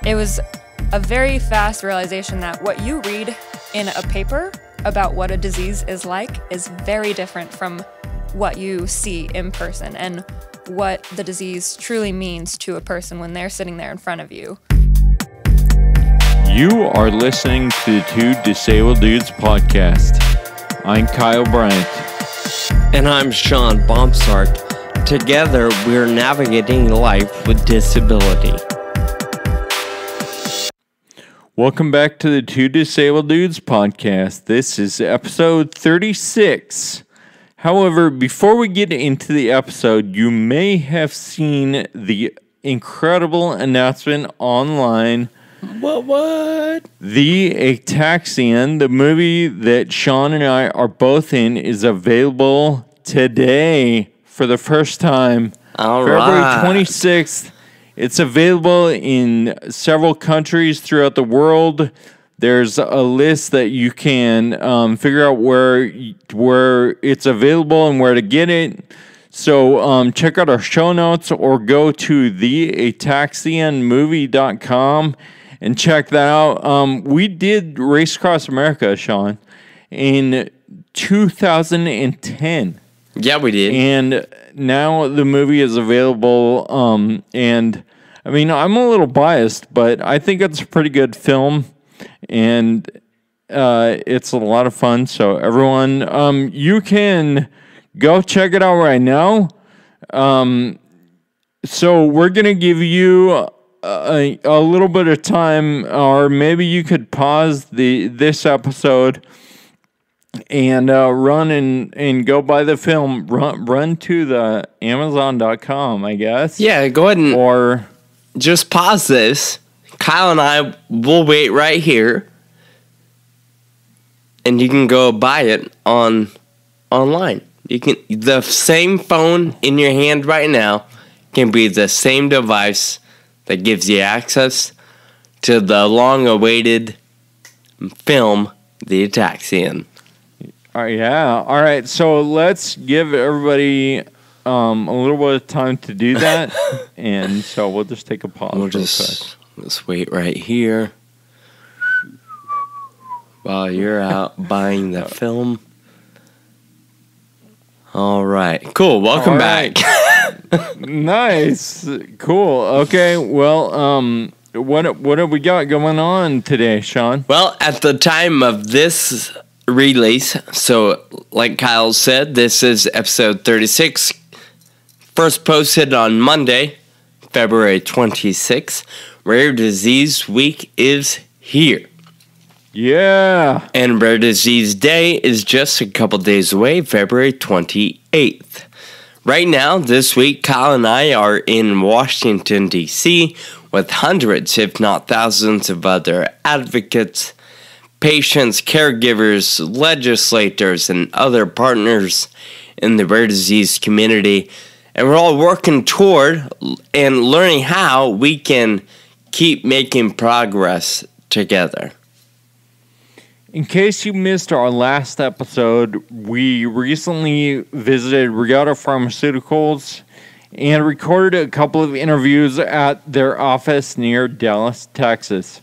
it was a very fast realization that what you read in a paper about what a disease is like is very different from what you see in person and what the disease truly means to a person when they're sitting there in front of you. You are listening to the Two Disabled Dudes podcast. I'm Kyle Bryant. And I'm Sean Baumsark. Together, we're navigating life with disability. Welcome back to the Two Disabled Dudes podcast. This is episode 36. However, before we get into the episode, you may have seen the incredible announcement online. What? The Eichelkraut, the movie that Sean and I are both in, is available today for the first time. All February right. 26th. It's available in several countries throughout the world. There's a list that you can figure out where it's available and where to get it. So check out our show notes or go to theeichelkrautmovie.com and check that out. We did Race Across America, Sean, in 2010. Yeah, we did. And now the movie is available. And I mean, I'm a little biased, but I think it's a pretty good film. And it's a lot of fun. So everyone, you can go check it out right now. So we're going to give you a little bit of time, or maybe you could pause this episode and run and go buy the film. Run to the Amazon.com, I guess. Yeah, go ahead and or just pause this. Kyle and I will wait right here, and you can go buy it online. You can the same phone in your hand right now can be the same device that gives you access to the long-awaited film, The Eichelkraut. yeah. All right. So let's give everybody a little bit of time to do that, and so we'll just take a pause. We'll let's wait right here while you're out buying the film. All right. Cool. Welcome back. Nice. Cool. Okay. Well, what have we got going on today, Sean? Well, at the time of this release, so like Kyle said, this is episode 36. First posted on Monday, February 26th. Rare Disease Week is here. Yeah. And Rare Disease Day is just a couple days away, February 28th. Right now, this week, Kyle and I are in Washington, D.C., with hundreds, if not thousands, of other advocates, patients, caregivers, legislators, and other partners in the rare disease community. And we're all working toward and learning how we can keep making progress together. In case you missed our last episode, we recently visited Reata Pharmaceuticals and recorded a couple of interviews at their office near Dallas, Texas.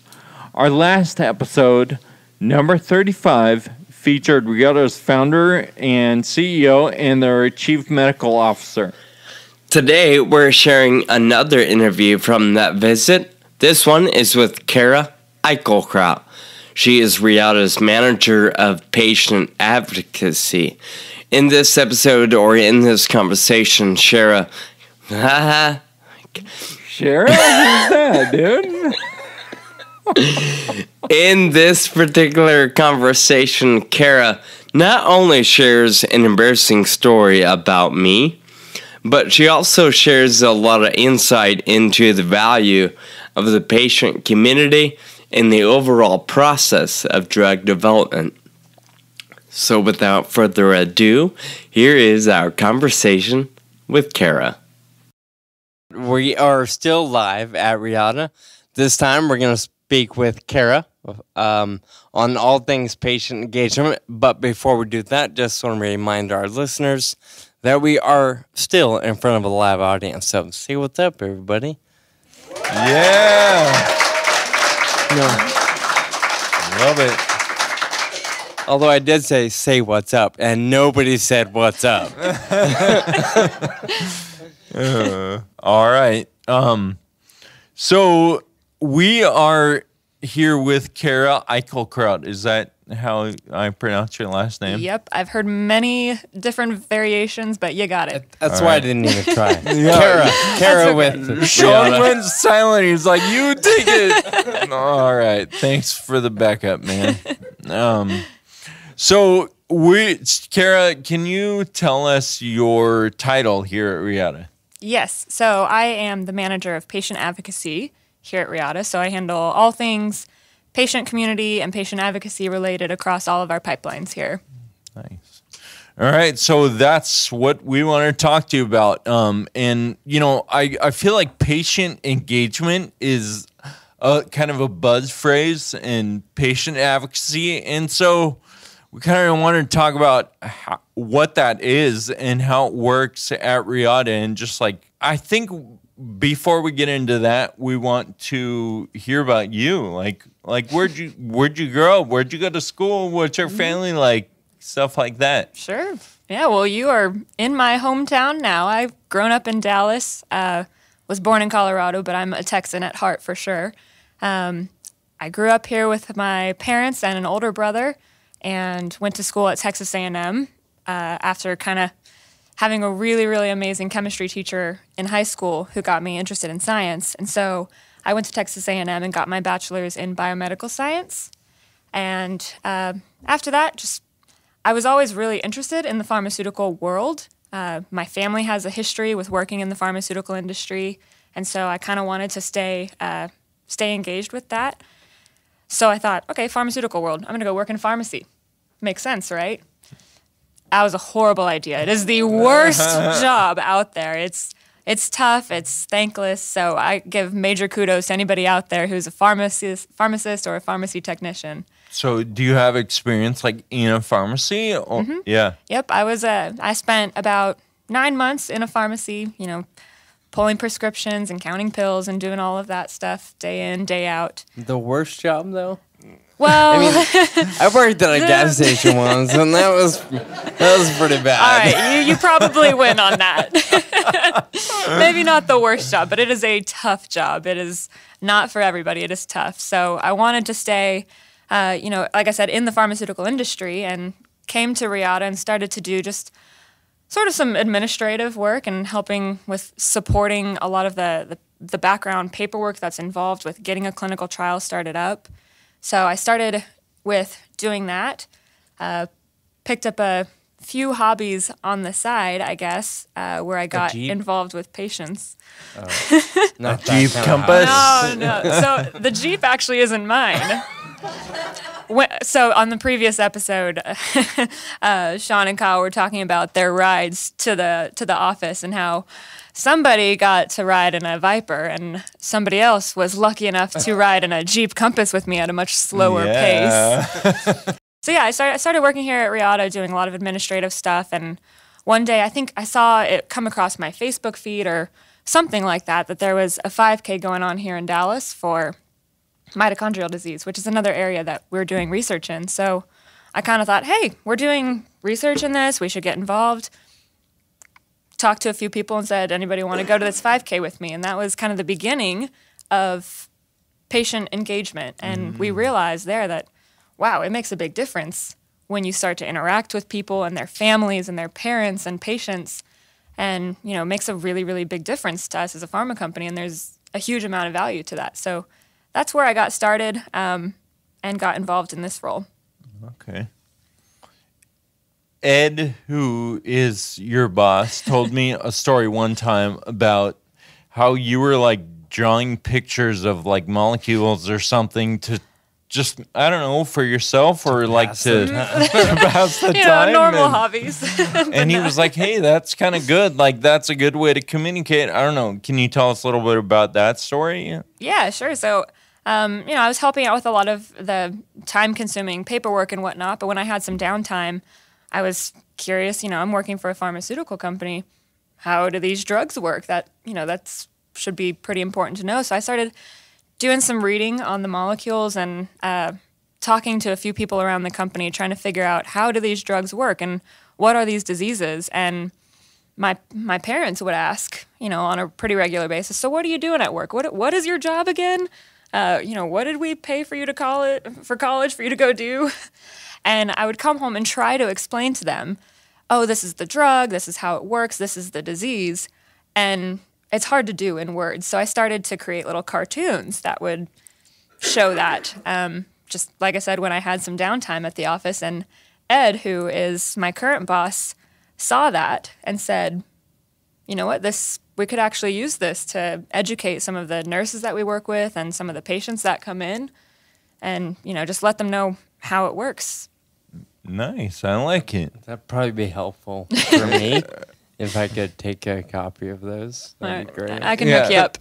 Our last episode, number 35, featured Reata's founder and CEO and their chief medical officer. Today, we're sharing another interview from that visit. This one is with Kara Eichelkraut. She is Reata's manager of patient advocacy. In this episode, or in this conversation, Shara... Shara? Who's that, dude? In this particular conversation, Kara not only shares an embarrassing story about me, but she also shares a lot of insight into the value of the patient community and the overall process of drug development. So without further ado, here is our conversation with Kara. We are still live at Reata. This time we're going to speak with Kara on all things patient engagement. But before we do that, just want to remind our listeners that we are still in front of a live audience. So say what's up, everybody. Yeah. Love it. Although I did say what's up, and nobody said what's up. All right. So we are here with Kara Eichelkraut. Is that how I pronounce your last name? Yep, I've heard many different variations, but you got it. That's why I didn't even try. Yeah. Kara with Sean went silent. He's like, "You take it." All right. Thanks for the backup, man. So Kara, can you tell us your title here at Reata? Yes, so I am the manager of patient advocacy here at Reata, so I handle all things patient community and patient advocacy related across all of our pipelines here. Nice. All right, so that's what we want to talk to you about. And, I feel like patient engagement is kind of a buzz phrase in patient advocacy. And so we kind of want to talk about what that is and how it works at Reata. And just I think before we get into that, we want to hear about you. Like where'd you grow up? Where'd you go to school? What's your family like? Stuff like that. Sure. Yeah, well, you are in my hometown now. I've grown up in Dallas, was born in Colorado, but I'm a Texan at heart for sure. I grew up here with my parents and an older brother and went to school at Texas A&M after kind of having a really, really amazing chemistry teacher in high school who got me interested in science. And so I went to Texas A&M and got my bachelor's in biomedical science. And after that, I was always really interested in the pharmaceutical world. My family has a history with working in the pharmaceutical industry, and so I kind of wanted to stay engaged with that. So I thought, okay, pharmaceutical world, I'm going to go work in pharmacy. Makes sense, right? That was a horrible idea. It is the worst job out there. It's tough, it's thankless, so I give major kudos to anybody out there who's a pharmacist or a pharmacy technician. So do you have experience in a pharmacy? Mm-hmm. Yeah. Yep, I spent about 9 months in a pharmacy, pulling prescriptions and counting pills and doing all of that stuff day in, day out. The worst job, though? Well, I worked at a gas station once, and that was pretty bad. All right, you probably win on that. Maybe not the worst job, but it is a tough job. It is not for everybody. It is tough. So I wanted to stay, like I said, in the pharmaceutical industry, and came to Reata and started to do just sort of some administrative work and helping with supporting a lot of the background paperwork that's involved with getting a clinical trial started up. So I started with doing that, picked up a few hobbies on the side, I guess, where I got involved with patients. Not Jeep Compass? No. So the Jeep actually isn't mine. So on the previous episode, Sean and Kyle were talking about their rides to the office and how somebody got to ride in a Viper and somebody else was lucky enough to ride in a Jeep Compass with me at a much slower pace. So yeah, I started working here at Reata doing a lot of administrative stuff, and one day I think I saw it come across my Facebook feed or something like that there was a 5K going on here in Dallas for mitochondrial disease, which is another area that we're doing research in. So I kind of thought, hey, we're doing research in this, we should get involved. Talked to a few people and said, anybody want to go to this 5K with me? And that was kind of the beginning of patient engagement. And we realized there that, wow, it makes a big difference when you start to interact with people and their families and their parents and patients. And, it makes a really, really big difference to us as a pharma company. And there's a huge amount of value to that. So that's where I got started and got involved in this role. Okay. Ed, who is your boss, told me a story one time about how you were drawing pictures of molecules or something to just, I don't know, for yourself or to pass the time. Normal hobbies. And he was like, hey, that's kind of good. That's a good way to communicate. I don't know. Can you tell us a little bit about that story? Yeah, sure. So, I was helping out with a lot of the time-consuming paperwork and whatnot, but when I had some downtime, I was curious, I'm working for a pharmaceutical company. How do these drugs work? That should be pretty important to know. So I started doing some reading on the molecules and talking to a few people around the company, trying to figure out how do these drugs work and what are these diseases. And my parents would ask, on a pretty regular basis, so what are you doing at work? What is your job again? What did we pay for you to college for you to go do? And I would come home and try to explain to them, oh, this is the drug, this is how it works, this is the disease. And it's hard to do in words. So I started to create little cartoons that would show that. Just like I said, when I had some downtime at the office, and Ed, who is my current boss, saw that and said, you know what, we could actually use this to educate some of the nurses that we work with and some of the patients that come in and, just let them know how it works. Nice. I like it. That'd probably be helpful for me if I could take a copy of those. That'd be great. I can hook you up.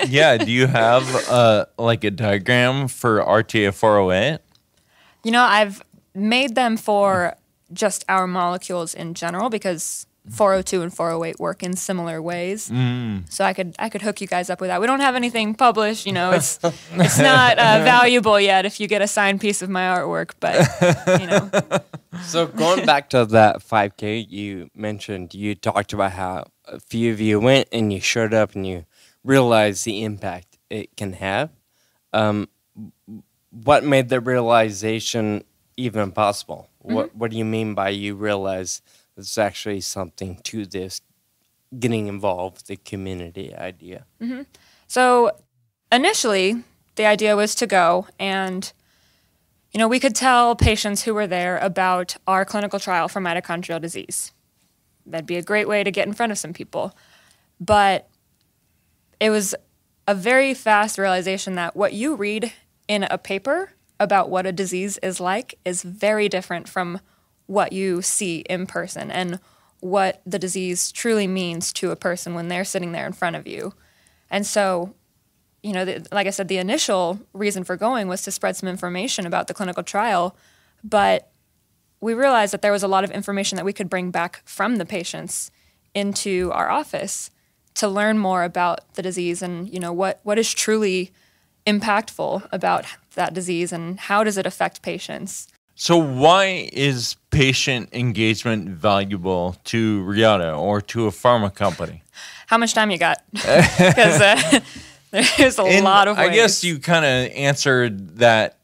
Yeah. Do you have like a diagram for RTA 408? I've made them for just our molecules in general because 402 and 408 work in similar ways. So I could hook you guys up with that. We don't have anything published, it's not valuable yet if you get a signed piece of my artwork, but So going back to that 5K you mentioned, you talked about how a few of you went and you showed up and you realized the impact it can have. What made the realization even possible? What do you mean by you realize there's actually something to this getting involved, the community idea? So initially, the idea was to go and, we could tell patients who were there about our clinical trial for mitochondrial disease. That'd be a great way to get in front of some people. But it was a very fast realization that what you read in a paper about what a disease is like is very different from what you see in person and what the disease truly means to a person when they're sitting there in front of you. And so, like I said, the initial reason for going was to spread some information about the clinical trial, but we realized that there was a lot of information that we could bring back from the patients into our office to learn more about the disease and, what is truly impactful about that disease and how does it affect patients. So why is patient engagement valuable to Reata or to a pharma company? How much time you got? Because there's a lot of ways. I guess you kind of answered that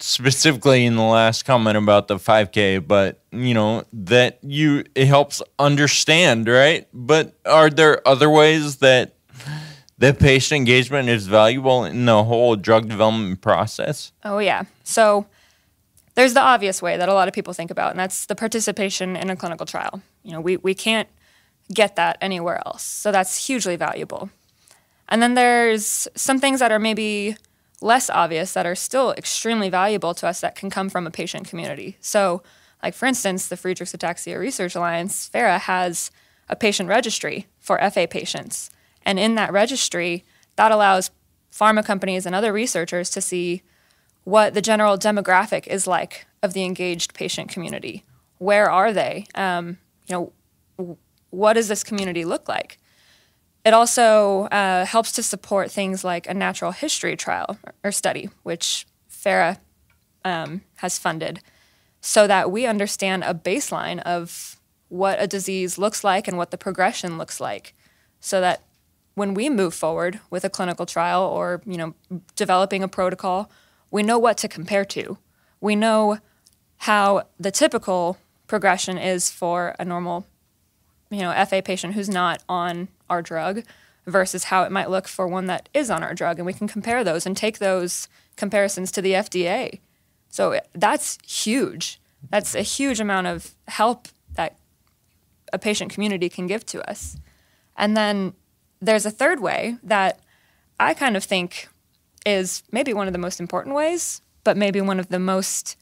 specifically in the last comment about the 5K, but that it helps understand, right? But are there other ways that patient engagement is valuable in the whole drug development process? Oh, yeah. So there's the obvious way that a lot of people think about, and that's the participation in a clinical trial. We can't get that anywhere else. So that's hugely valuable. And then there's some things that are maybe less obvious that are still extremely valuable to us that can come from a patient community. So, like for instance, the Friedreich's Ataxia Research Alliance, FARA, has a patient registry for FA patients. And in that registry, that allows pharma companies and other researchers to see what the general demographic is like of the engaged patient community. Where are they? What does this community look like? It also helps to support things like a natural history trial or study, which FARA has funded, so that we understand a baseline of what a disease looks like and what the progression looks like, so that when we move forward with a clinical trial or, developing a protocol, we know what to compare to. We know how the typical progression is for a normal, FA patient who's not on our drug versus how it might look for one that is on our drug. And we can compare those and take those comparisons to the FDA. So that's huge. That's a huge amount of help that a patient community can give to us. And then there's a third way that I kind of think is maybe one of the most important ways, but maybe one of the most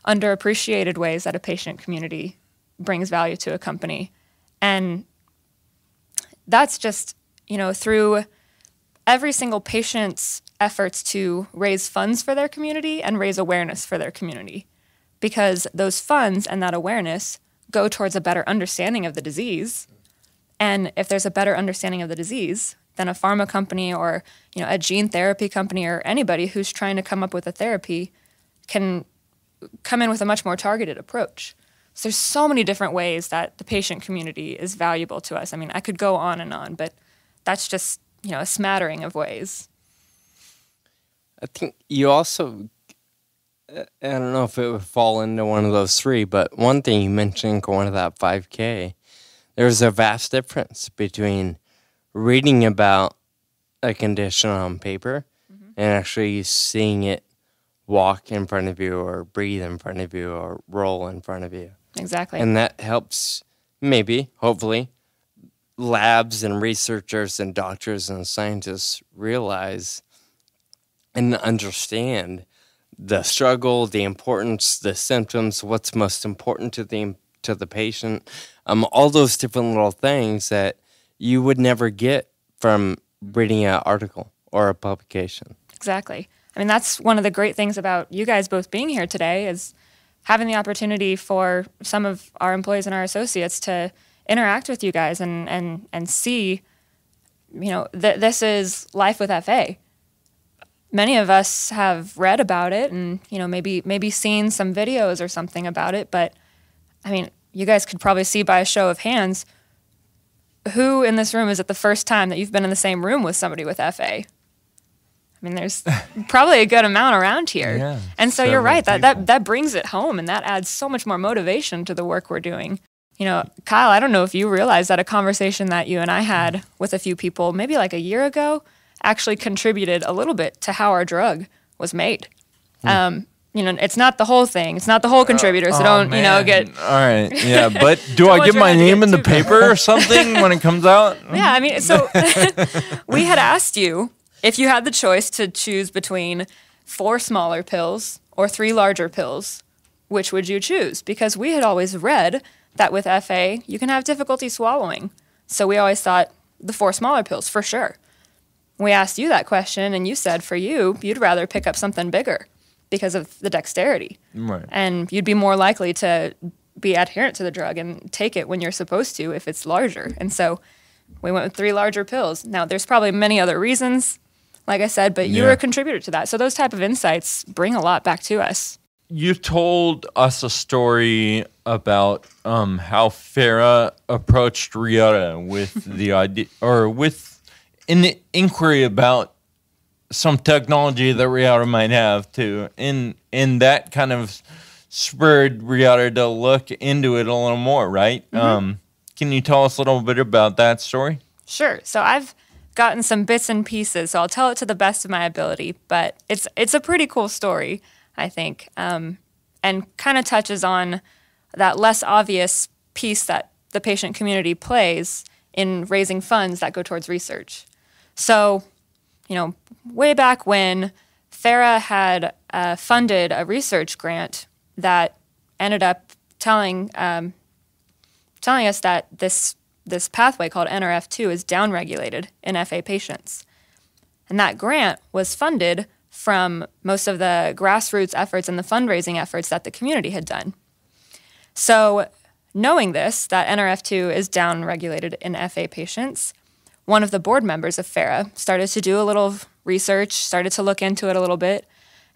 underappreciated ways that a patient community brings value to a company. And that's just, through every single patient's efforts to raise funds for their community and raise awareness for their community. Because those funds and that awareness go towards a better understanding of the disease. And if there's a better understanding of the disease, than a pharma company or, a gene therapy company or anybody who's trying to come up with a therapy can come in with a much more targeted approach. So there's so many different ways that the patient community is valuable to us. I mean, I could go on, but that's just, a smattering of ways. I think you also, I don't know if it would fall into one of those three, but one thing you mentioned going to that 5K, there's a vast difference between reading about a condition on paper and actually seeing it walk in front of you or breathe in front of you or roll in front of you. Exactly. And that helps, maybe, hopefully, labs and researchers and doctors and scientists realize and understand the struggle, the importance, the symptoms, what's most important to the patient, all those different little things that you would never get from reading an article or a publication. Exactly. I mean, that's one of the great things about you guys both being here today is having the opportunity for some of our employees and our associates to interact with you guys and see, that this is life with FA. Many of us have read about it and, maybe seen some videos or something about it, but I mean, you guys could probably see by a show of hands who in this room is it the first time that you've been in the same room with somebody with FA? I mean, there's probably a good amount around here. Yeah, and so you're right, that brings it home and that adds so much more motivation to the work we're doing. Kyle, I don't know if you realize that a conversation that you and I had with a few people maybe like a year ago actually contributed a little bit to how our drug was made. It's not the whole thing. It's not the whole contributor, so don't, get... All right, yeah, but do I get my name in the paper or something when it comes out? Yeah, I mean, so we had asked you if you had the choice to choose between 4 smaller pills or 3 larger pills, which would you choose? Because we had always read that with FA, you can have difficulty swallowing. So we always thought the 4 smaller pills, for sure. We asked you that question, and you said for you'd rather pick up something bigger because of the dexterity. Right. And you'd be more likely to be adherent to the drug and take it when you're supposed to if it's larger. And so we went with 3 larger pills. Now, there's probably many other reasons, like I said, but you were a contributor to that. So those type of insights bring a lot back to us. You told us a story about how Farah approached Reata with the idea, or with an inquiry about some technology that Reata might have too, and that kind of spurred Reata to look into it a little more, right? Mm-hmm. Can you tell us a little bit about that story? Sure. So I've gotten some bits and pieces, so I'll tell it to the best of my ability, but it's a pretty cool story, I think, and kind of touches on that less obvious piece that the patient community plays in raising funds that go towards research. So, way back when, Farah had funded a research grant that ended up telling us that this pathway called NRF2 is downregulated in FA patients. And that grant was funded from most of the grassroots efforts and the fundraising efforts that the community had done. So knowing this, that NRF2 is downregulated in FA patients, one of the board members of FARA started to do a little research, started to look into it a little bit,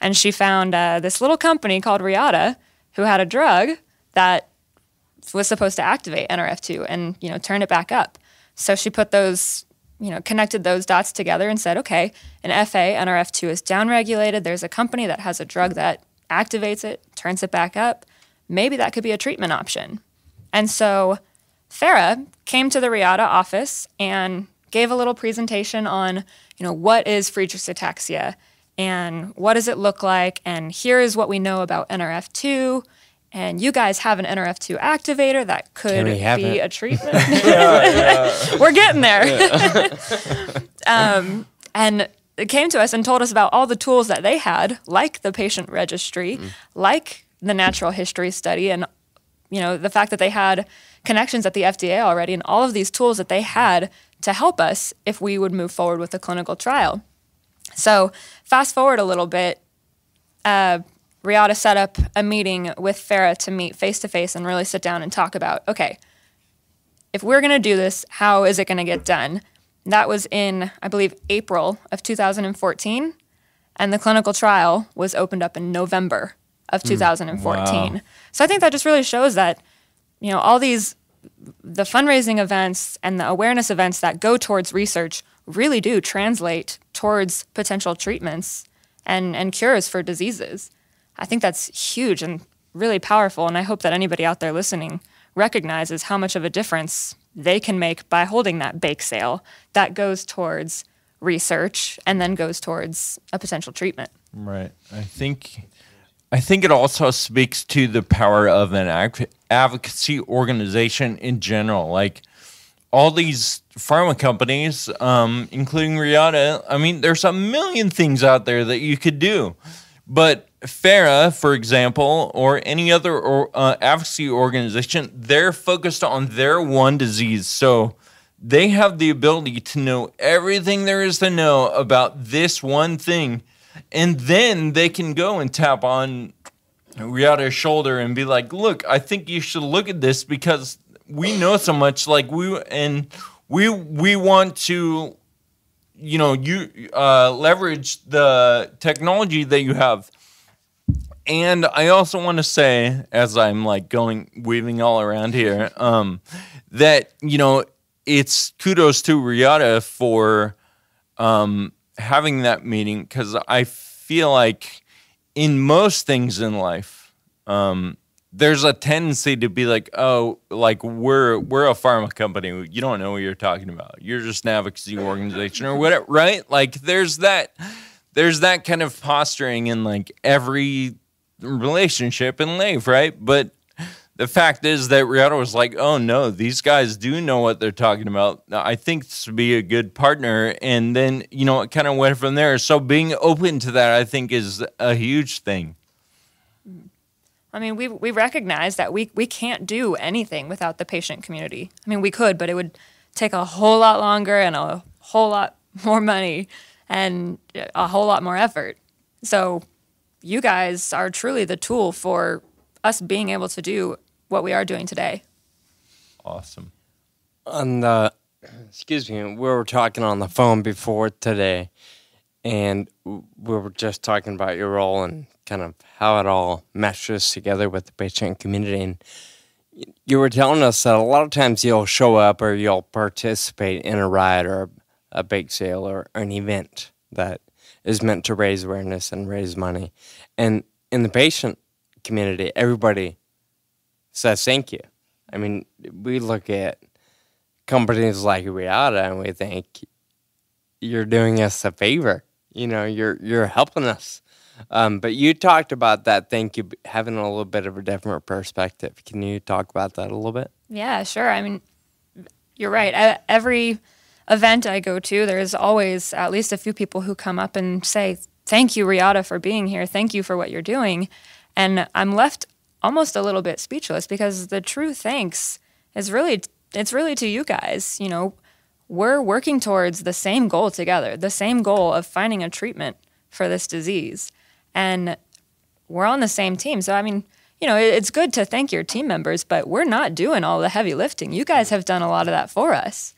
and she found this little company called Reata who had a drug that was supposed to activate NRF2 and, turn it back up. So she put those, connected those dots together and said, okay, in FA, NRF2 is downregulated. There's a company that has a drug that activates it, turns it back up. Maybe that could be a treatment option. And so Farah came to the Reata office and gave a little presentation on, what is Friedreich's ataxia and what does it look like, and here is what we know about NRF2, and you guys have an NRF2 activator that could be a treatment. We're getting there. And it came to us and told us about all the tools that they had, like the patient registry, like the natural history study, and the fact that they had connections at the FDA already, and all of these tools that they had to help us if we would move forward with the clinical trial. So fast forward a little bit, Reata set up a meeting with Farah to meet face-to-face and really sit down and talk about, okay, if we're going to do this, how is it going to get done? That was in, I believe, April of 2014, and the clinical trial was opened up in November of 2014. Wow. So I think that just really shows that, all these, the fundraising events and the awareness events that go towards research really do translate towards potential treatments and cures for diseases. I think that's huge and really powerful, and I hope that anybody out there listening recognizes how much of a difference they can make by holding that bake sale that goes towards research and then goes towards a potential treatment. Right. I think it also speaks to the power of an advocacy organization in general. Like all these pharma companies, including Reata, I mean, there's a million things out there that you could do. But FARA, for example, or any other advocacy organization, they're focused on their one disease. So they have the ability to know everything there is to know about this one thing. And then they can go and tap on Reata's shoulder and be like, look, I think you should look at this because we know so much. Like we want to, leverage the technology that you have. And I also want to say, as I'm like weaving all around here, that, it's kudos to Reata for having that meeting, because I feel like in most things in life, there's a tendency to be like, oh, like we're a pharma company. You don't know what you're talking about. You're just an advocacy organization or whatever, right? Like there's that kind of posturing in like every relationship in life, right? But the fact is that Reata was like, oh no, these guys do know what they're talking about. I think this would be a good partner. And then, it kind of went from there. So being open to that, I think, is a huge thing. I mean, we recognize that we can't do anything without the patient community. I mean, we could, but it would take a whole lot longer and a whole lot more money and a whole lot more effort. So you guys are truly the tool for us being able to do what we are doing today. Awesome. We were talking on the phone before today, and we were just talking about your role and kind of how it all meshes together with the patient community. And you were telling us that a lot of times you'll show up or you'll participate in a ride or a bake sale or an event that is meant to raise awareness and raise money. And in the patient community, everybody says thank you. I mean, we look at companies like Reata and we think you're doing us a favor. You're helping us. But you talked about that thank you having a little bit of a different perspective. Can you talk about that a little bit? Yeah, sure. I mean, you're right. At every event I go to, there's always at least a few people who come up and say, thank you, Reata, for being here. Thank you for what you're doing. And I'm left almost a little bit speechless because the true thanks is really to you guys. We're working towards the same goal together, the same goal of finding a treatment for this disease. And we're on the same team. So, I mean, it's good to thank your team members, but we're not doing all the heavy lifting. You guys have done a lot of that for us.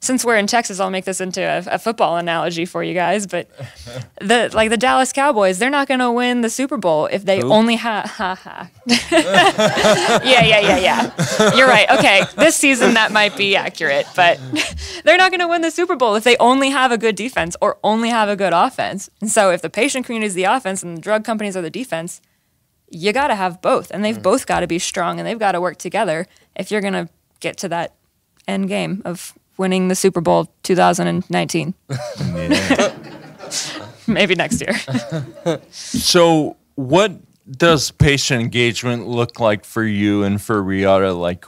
Since we're in Texas, I'll make this into a football analogy for you guys. But the Dallas Cowboys, they're not going to win the Super Bowl if they only have. Yeah. You're right. Okay, this season that might be accurate, but they're not going to win the Super Bowl if they only have a good defense or only have a good offense. And so, if the patient community is the offense and the drug companies are the defense, you got to have both, and they've both got to be strong, and they've got to work together if you're going to get to that end game of winning the Super Bowl 2019. Maybe next year. So what does patient engagement look like for you and for Reata? Like,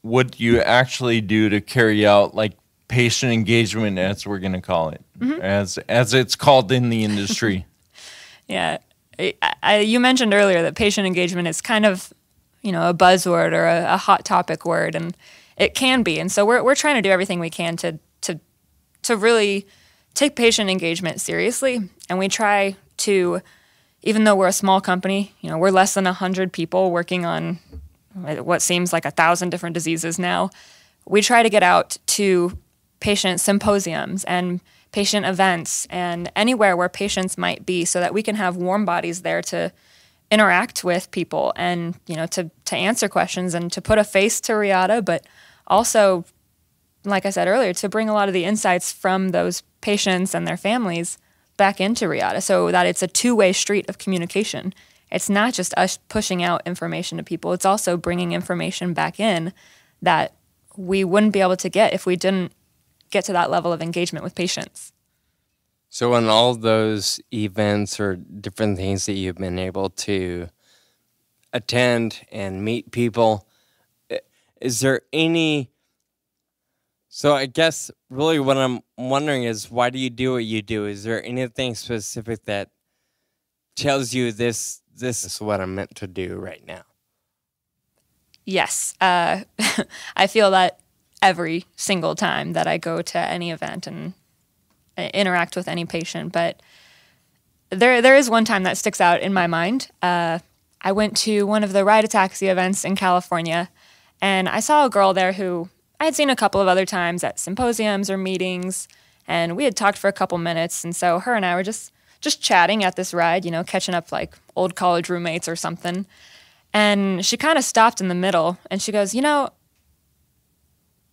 what do you actually do to carry out, like, patient engagement, as we're going to call it, as it's called in the industry? Yeah. You mentioned earlier that patient engagement is kind of, a buzzword or a hot topic word, and it can be. And so we're trying to do everything we can to really take patient engagement seriously. And we try to, even though we're a small company, we're less than 100 people working on what seems like 1,000 different diseases now. We try to get out to patient symposiums and patient events and anywhere where patients might be, so that we can have warm bodies there to interact with people and, to answer questions and to put a face to Reata, but also, like I said earlier, to bring a lot of the insights from those patients and their families back into Reata, so that it's a two-way street of communication. It's not just us pushing out information to people. It's also bringing information back in that we wouldn't be able to get if we didn't get to that level of engagement with patients. So in all those events or different things that you've been able to attend and meet people, is there any... So I guess really what I'm wondering is, why do you do what you do? Is there anything specific that tells you this is what I'm meant to do right now? Yes. I feel that every single time that I go to any event and interact with any patient. But there is one time that sticks out in my mind. I went to one of the ride taxi events in California, and I saw a girl there who I had seen a couple of other times at symposiums or meetings, and we had talked for a couple minutes. And so her and I were just chatting at this ride, catching up like old college roommates or something. And she kind of stopped in the middle, and she goes,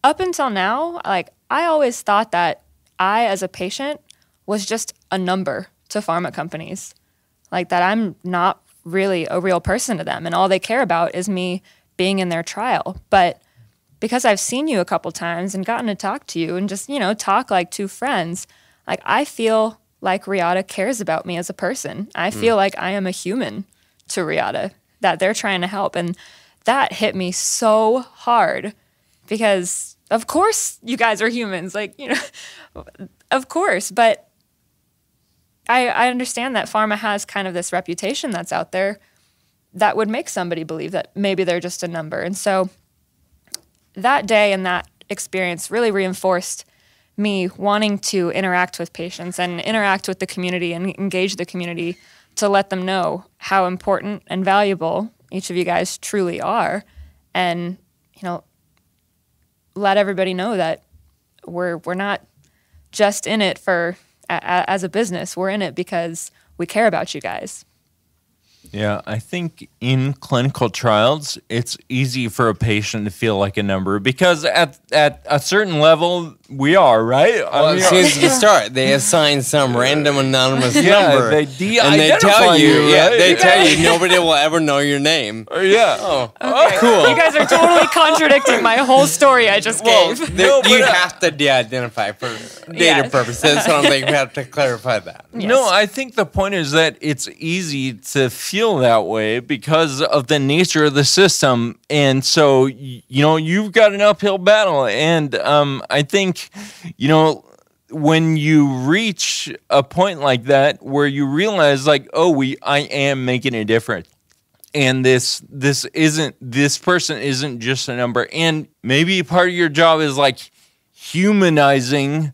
up until now, like, I always thought that I, as a patient, was just a number to pharma companies. Like, that I'm not really a real person to them, and all they care about is me being in their trial. But because I've seen you a couple times and gotten to talk to you and just, talk like two friends, like, I feel like Reata cares about me as a person. I feel like I am a human to Reata, that they're trying to help. And that hit me so hard because, of course, you guys are humans. Like, of course. But I understand that pharma has kind of this reputation that's out there that would make somebody believe that maybe they're just a number. And so that day and that experience really reinforced me wanting to interact with patients and interact with the community and engage the community to let them know how important and valuable each of you guys truly are, and let everybody know that we're not just in it for as a business. We're in it because we care about you guys. Yeah, I think in clinical trials, it's easy for a patient to feel like a number because at a certain level, we are, right? Well, as soon as you start, they assign some random anonymous number. They de-identify and they tell you, right? they tell you nobody will ever know your name. Yeah. Okay. Cool. You guys are totally contradicting my whole story I just gave. You have to de-identify for data purposes, so I think we have to clarify that. Yes. No, I think the point is that it's easy to feel that way because of the nature of the system. And so, you've got an uphill battle. And I think, when you reach a point like that where you realize like, I am making a difference. And this person isn't just a number. And maybe part of your job is like humanizing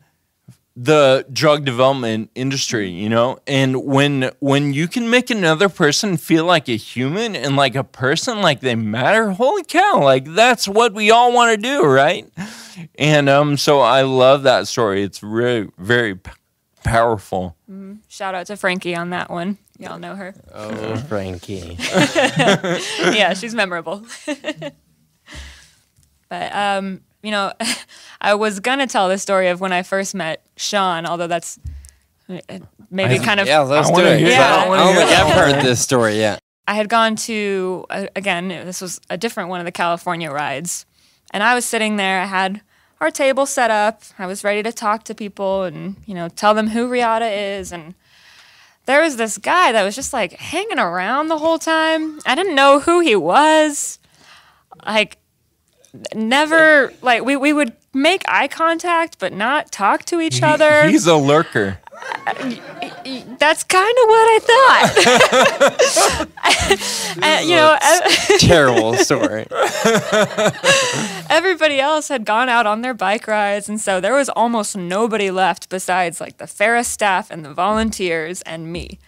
the drug development industry, and when you can make another person feel like a human and like a person, like they matter, holy cow, like that's what we all want to do, right? And so I love that story. It's really very powerful. Shout out to Frankie on that one. Y'all know her. Oh, Frankie. Yeah, she's memorable. But I was gonna tell the story of when I first met Sean, although that's maybe kind of... Yeah, let's do it. Yeah. I don't think I've heard this story yet. I had gone to, again, this was a different one of the California rides, and I was sitting there. I had our table set up. I was ready to talk to people and, tell them who Reata is, and there was this guy that was just, like, hanging around the whole time. I didn't know who he was. Like, never, like, we would make eye contact but not talk to each other. He's a lurker. That's kind of what I thought. And, Terrible story. Everybody else had gone out on their bike rides, and so there was almost nobody left besides like the Ferris staff and the volunteers and me.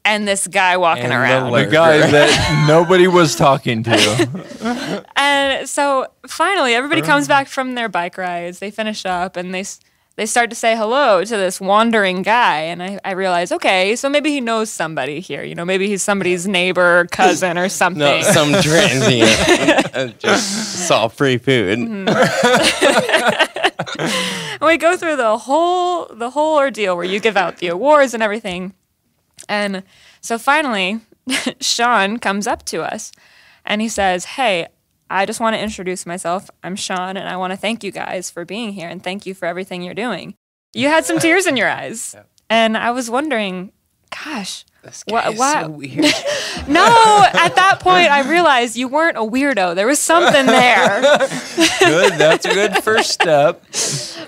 And this guy walking around. The guy that nobody was talking to. And so finally, everybody comes back from their bike rides. They finish up, and they start to say hello to this wandering guy. And I realize, okay, so maybe he knows somebody here. You know, maybe he's somebody's neighbor, cousin, or something. No, some transient just saw free food. And we go through the whole ordeal where you give out the awards and everything. And so finally, Sean comes up to us and he says, hey, I just want to introduce myself. I'm Sean, and I want to thank you guys for being here and thank you for everything you're doing. You had some tears in your eyes. Yeah. And I was wondering, gosh, this guy is so weird. No, at that point, I realized you weren't a weirdo. There was something there. Good. That's a good first step.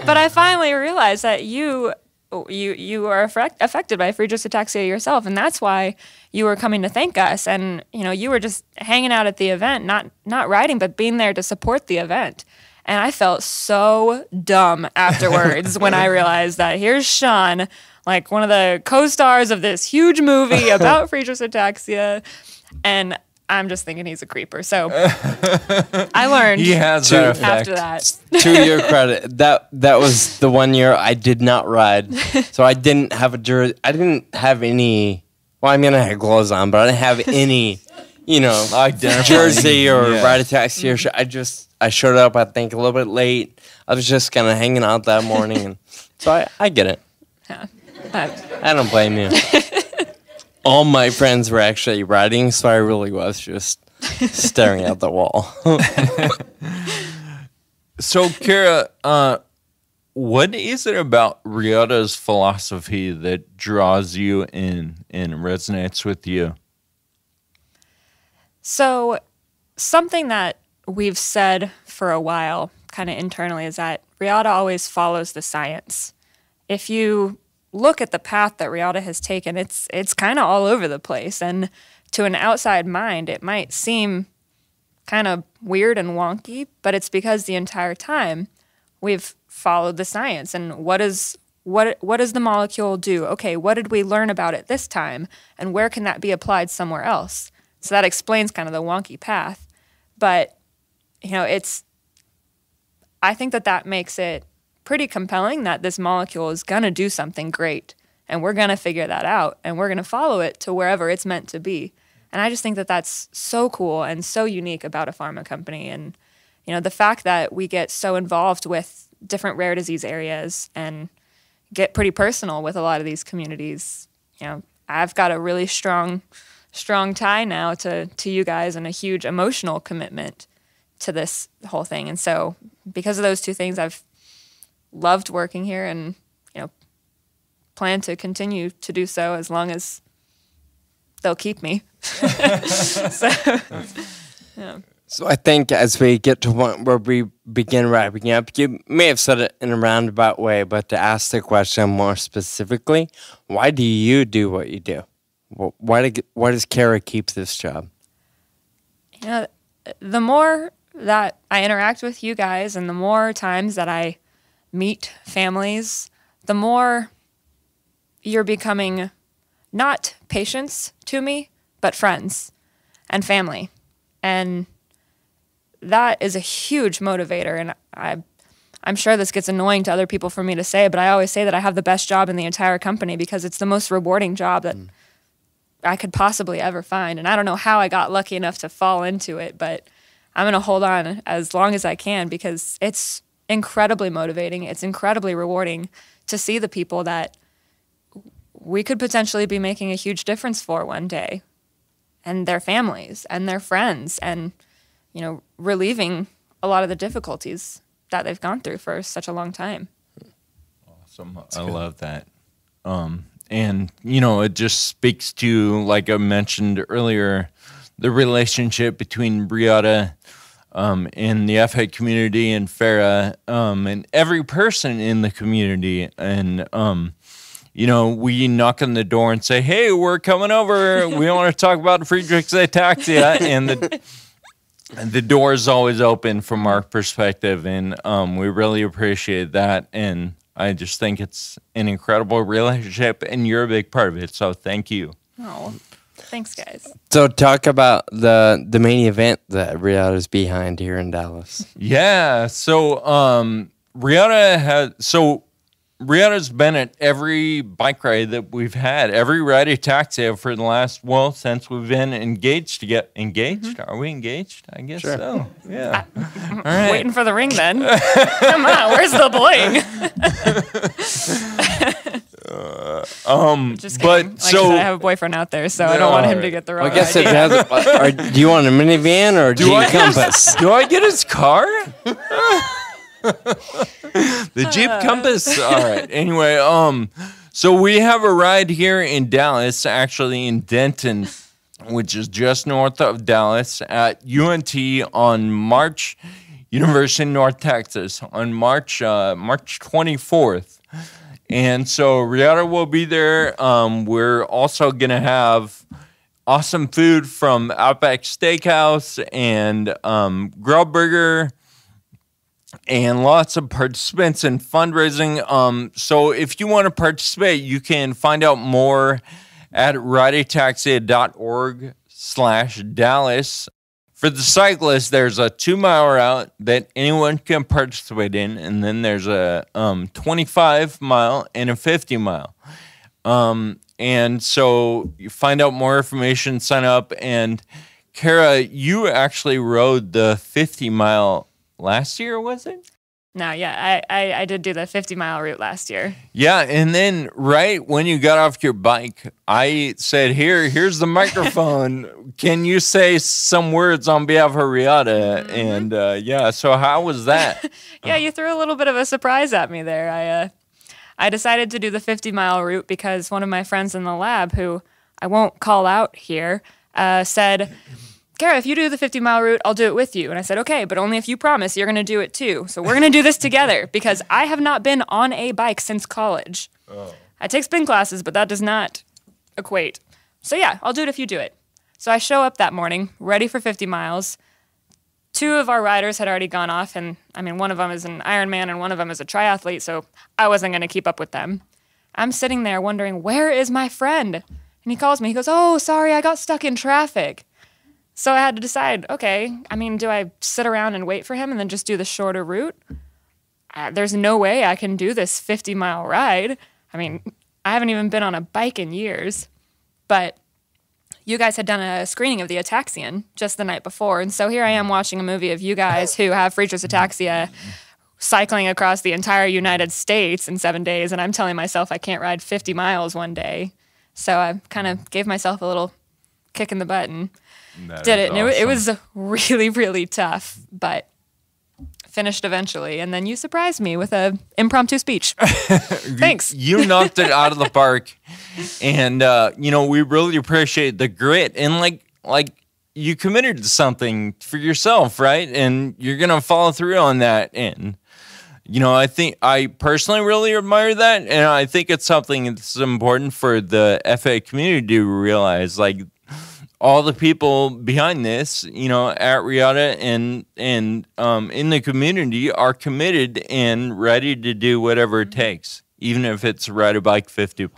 But I finally realized that you are affected by Friedreich's ataxia yourself, and that's why you were coming to thank us. And you were just hanging out at the event, not riding, but being there to support the event. And I felt so dumb afterwards when I realized that here's Sean, like one of the co-stars of this huge movie about Friedreich's ataxia, and I'm just thinking he's a creeper. So I learned he has that effect. After that. To your credit, that was the 1 year I did not ride. So I didn't have a jersey. I didn't have any. Well, I mean, I had clothes on, but I didn't have any, jersey or ride a taxi. I showed up, I think, a little bit late. I was just kind of hanging out that morning. And so I get it. Yeah. I don't blame you. All my friends were actually riding, so I really was just staring at the wall. So, Kara, what is it about Reata's philosophy that draws you in and resonates with you? So, something that we've said for a while, kind of internally, is that Reata always follows the science. If you look at the path that Reata has taken, it's kind of all over the place. And to an outside mind, it might seem kind of weird and wonky, but it's because the entire time we've followed the science. And what does the molecule do? Okay, what did we learn about it this time? And where can that be applied somewhere else? So that explains kind of the wonky path. But, I think that makes it pretty compelling that this molecule is going to do something great, and we're going to figure that out, and we're going to follow it to wherever it's meant to be. And I just think that that's so cool and so unique about a pharma company. And, the fact that we get so involved with different rare disease areas and get pretty personal with a lot of these communities. I've got a really strong tie now to you guys and a huge emotional commitment to this whole thing. And so because of those two things, I've loved working here and, plan to continue to do so as long as they'll keep me. So, yeah. So I think as we get to one where we begin wrapping up, you may have said it in a roundabout way, but to ask the question more specifically, why do you do what you do? Why does Kara keep this job? The more that I interact with you guys and the more times that I meet families, the more you're becoming not patients to me, but friends and family. And that is a huge motivator. And I'm sure this gets annoying to other people for me to say, but I always say that I have the best job in the entire company because it's the most rewarding job that I could possibly ever find. And I don't know how I got lucky enough to fall into it, but I'm going to hold on as long as I can because it's incredibly motivating. It's incredibly rewarding to see the people that we could potentially be making a huge difference for one day, and their families and their friends, and relieving a lot of the difficulties that they've gone through for such a long time. Awesome. I love that. And it just speaks to, like I mentioned earlier, the relationship between Reata and the FA community and Farah, and every person in the community. And, we knock on the door and say, hey, we're coming over. We want to talk about Friedreich's ataxia. And the door is always open from our perspective. And we really appreciate that. And I just think it's an incredible relationship, and you're a big part of it. So thank you. Oh, thanks, guys. So talk about the main event that Reata's behind here in Dallas. Yeah. So Reata Riata's been at every bike ride that we've had, every ride taxi for the last, since we've been engaged to get engaged. Mm-hmm. Are we engaged? I guess so. Yeah. All right. Waiting for the ring then. Come on, where's the bling? Just kidding. But so I have a boyfriend out there, so I don't want him to get the wrong idea. It has do you want a minivan or a Jeep Compass? Do I get his car? The Jeep Compass. All right. Anyway, so we have a ride here in Dallas, actually in Denton, which is just north of Dallas, at UNT on University of North Texas, on March 24th. And so Reata will be there. We're also going to have awesome food from Outback Steakhouse and Grub Burger, and lots of participants in fundraising. So if you want to participate, you can find out more at ridetaxi.org/Dallas. For the cyclists, there's a 2-mile route that anyone can participate in, and then there's a 25-mile and a 50-mile. And so you find out more information, sign up. And Kara, you actually rode the 50-mile last year, was it? No, yeah, I did do the 50-mile route last year. Yeah, and then right when you got off your bike, I said, here's the microphone. Can you say some words on behalf of Reata? Mm-hmm. And so how was that? Yeah, you threw a little bit of a surprise at me there. I decided to do the 50-mile route because one of my friends in the lab, who I won't call out here, said, Kara, if you do the 50-mile route, I'll do it with you. And I said, okay, but only if you promise you're going to do it too. So we're going to do this together because I have not been on a bike since college. Oh. I take spin classes, but that does not equate. So yeah, I'll do it if you do it. So I show up that morning, ready for 50 miles. 2 of our riders had already gone off, and I mean, one of them is an Ironman and one of them is a triathlete, so I wasn't going to keep up with them. I'm sitting there wondering, where is my friend? And he calls me. He goes, oh, sorry, I got stuck in traffic. So I had to decide, okay, I mean, do I sit around and wait for him and then just do the shorter route? There's no way I can do this 50-mile ride. I mean, I haven't even been on a bike in years. But you guys had done a screening of the Ataxian just the night before, and so here I am watching a movie of you guys who have Friedreich's ataxia cycling across the entire United States in 7 days, and I'm telling myself I can't ride 50 miles one day. So I kind of gave myself a little kick in the butt and did it. And awesome. It was really, really tough, but finished eventually. And then you surprised me with an impromptu speech. Thanks. You knocked it out of the park. And, we really appreciate the grit. And like you committed to something for yourself, right? And you're going to follow through on that. And, I think I personally really admire that. And I think it's something that's important for the FA community to realize, like, all the people behind this, at Reata and in the community are committed and ready to do whatever it takes, even if it's ride a bike 50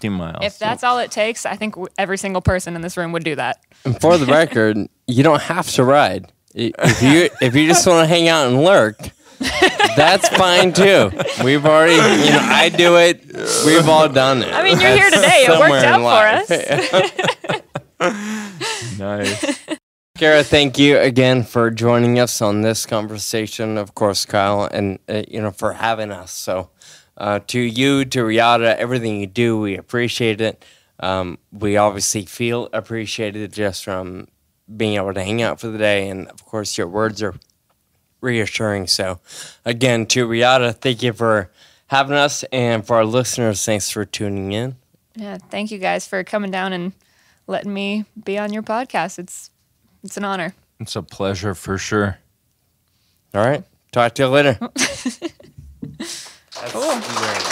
miles. If that's all it takes, I think every single person in this room would do that. And for the record, you don't have to ride. If you just want to hang out and lurk, that's fine too. We've already, I do it. We've all done it. I mean, you're here today. It worked out for us. Nice. Kara, thank you again for joining us on this conversation. Of course, Kyle, and for having us. So, to you, to Reata, everything you do, we appreciate it. We obviously feel appreciated just from being able to hang out for the day, and of course, your words are reassuring. So, again, to Reata, thank you for having us, and for our listeners, thanks for tuning in. Yeah, thank you guys for coming down and letting me be on your podcast. It's an honor. It's a pleasure for sure. All right. Talk to you later. That's cool. Great.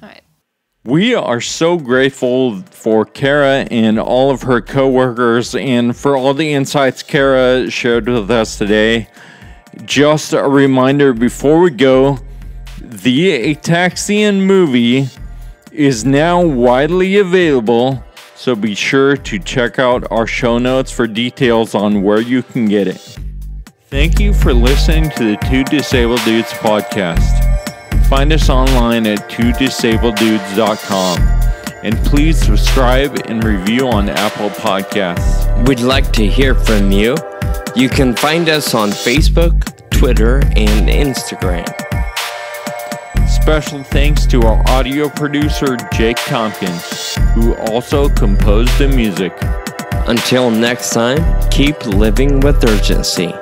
All right. We are so grateful for Kara and all of her coworkers and for all the insights Kara shared with us today. Just a reminder before we go, the Ataxian movie is now widely available, so be sure to check out our show notes for details on where you can get it. Thank you for listening to the Two Disabled Dudes podcast. Find us online at twodisableddudes.com. And please subscribe and review on Apple Podcasts. We'd like to hear from you. You can find us on Facebook, Twitter, and Instagram. Special thanks to our audio producer, Jake Tompkins, who also composed the music. Until next time, keep living with urgency.